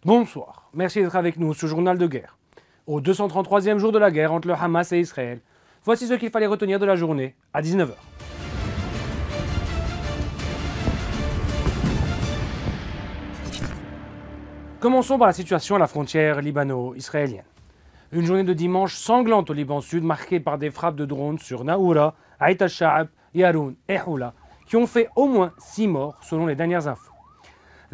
Bonsoir, merci d'être avec nous sur ce journal de guerre. Au 233e jour de la guerre entre le Hamas et Israël, voici ce qu'il fallait retenir de la journée à 19 h. Commençons par la situation à la frontière libano-israélienne. Une journée de dimanche sanglante au Liban Sud, marquée par des frappes de drones sur Naoura, Aït al-Sha'ab, Yaroun et Houla, qui ont fait au moins 6 morts selon les dernières infos.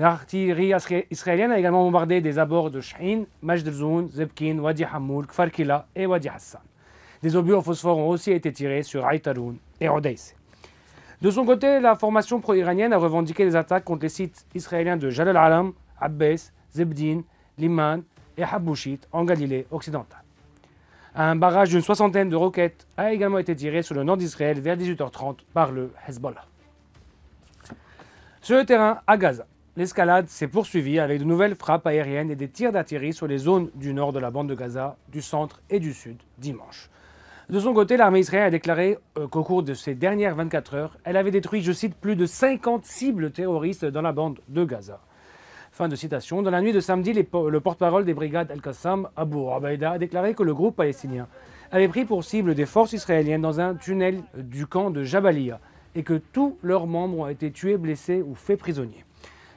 L'artillerie israélienne a également bombardé des abords de Sha'in, Majd al-Zoun, Zebkin, Wadi Hamoul, Kfar Kila et Wadi Hassan. Des obus au phosphore ont aussi été tirés sur Aït Haroun et Odeisse. De son côté, la formation pro-iranienne a revendiqué des attaques contre les sites israéliens de Jalal al-Alam, Abbès, Zebdin, Liman et Habouchit en Galilée occidentale. Un barrage d'une soixantaine de roquettes a également été tiré sur le nord d'Israël vers 18h30 par le Hezbollah. Sur le terrain, à Gaza, l'escalade s'est poursuivie avec de nouvelles frappes aériennes et des tirs d'artillerie sur les zones du nord de la bande de Gaza, du centre et du sud dimanche. De son côté, l'armée israélienne a déclaré qu'au cours de ces dernières 24 heures, elle avait détruit, je cite, plus de 50 cibles terroristes dans la bande de Gaza. Fin de citation. Dans la nuit de samedi, le porte-parole des brigades Al-Qassam, Abu Ubaïda, a déclaré que le groupe palestinien avait pris pour cible des forces israéliennes dans un tunnel du camp de Jabalia et que tous leurs membres ont été tués, blessés ou faits prisonniers.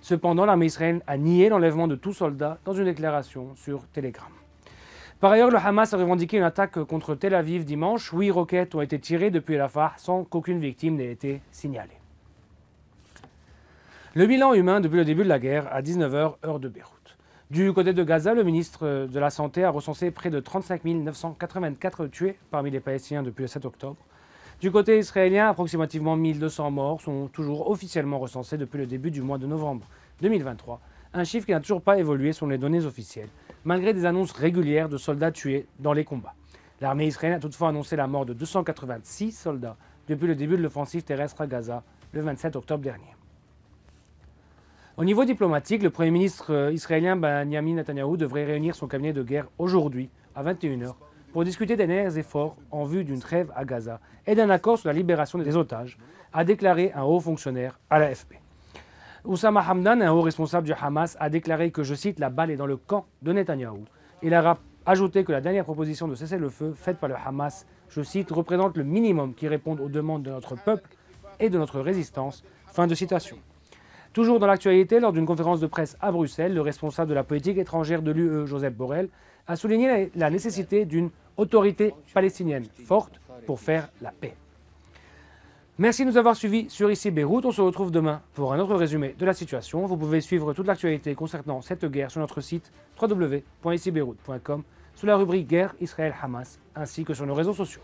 Cependant, l'armée israélienne a nié l'enlèvement de tout soldat dans une déclaration sur Telegram. Par ailleurs, le Hamas a revendiqué une attaque contre Tel Aviv dimanche. 8 roquettes ont été tirées depuis Rafah sans qu'aucune victime n'ait été signalée. Le bilan humain depuis le début de la guerre à 19 h, heure de Beyrouth. Du côté de Gaza, le ministre de la Santé a recensé près de 35 984 tués parmi les Palestiniens depuis le 7 octobre. Du côté israélien, approximativement 1200 morts sont toujours officiellement recensés depuis le début du mois de novembre 2023, un chiffre qui n'a toujours pas évolué selon les données officielles, malgré des annonces régulières de soldats tués dans les combats. L'armée israélienne a toutefois annoncé la mort de 286 soldats depuis le début de l'offensive terrestre à Gaza le 27 octobre dernier. Au niveau diplomatique, le Premier ministre israélien Benjamin Netanyahou devrait réunir son cabinet de guerre aujourd'hui à 21 h pour discuter des derniers efforts en vue d'une trêve à Gaza et d'un accord sur la libération des otages, a déclaré un haut fonctionnaire à l'AFP. Oussama Hamdan, un haut responsable du Hamas, a déclaré que, je cite, la balle est dans le camp de Netanyahou. Il a ajouté que la dernière proposition de cessez-le-feu faite par le Hamas, je cite, représente le minimum qui réponde aux demandes de notre peuple et de notre résistance. Fin de citation. Toujours dans l'actualité, lors d'une conférence de presse à Bruxelles, le responsable de la politique étrangère de l'UE, Joseph Borrell, a souligné la nécessité d'une autorité palestinienne forte pour faire la paix. Merci de nous avoir suivis sur Ici Beyrouth. On se retrouve demain pour un autre résumé de la situation. Vous pouvez suivre toute l'actualité concernant cette guerre sur notre site www.icibeyrouth.com sous la rubrique Guerre Israël-Hamas ainsi que sur nos réseaux sociaux.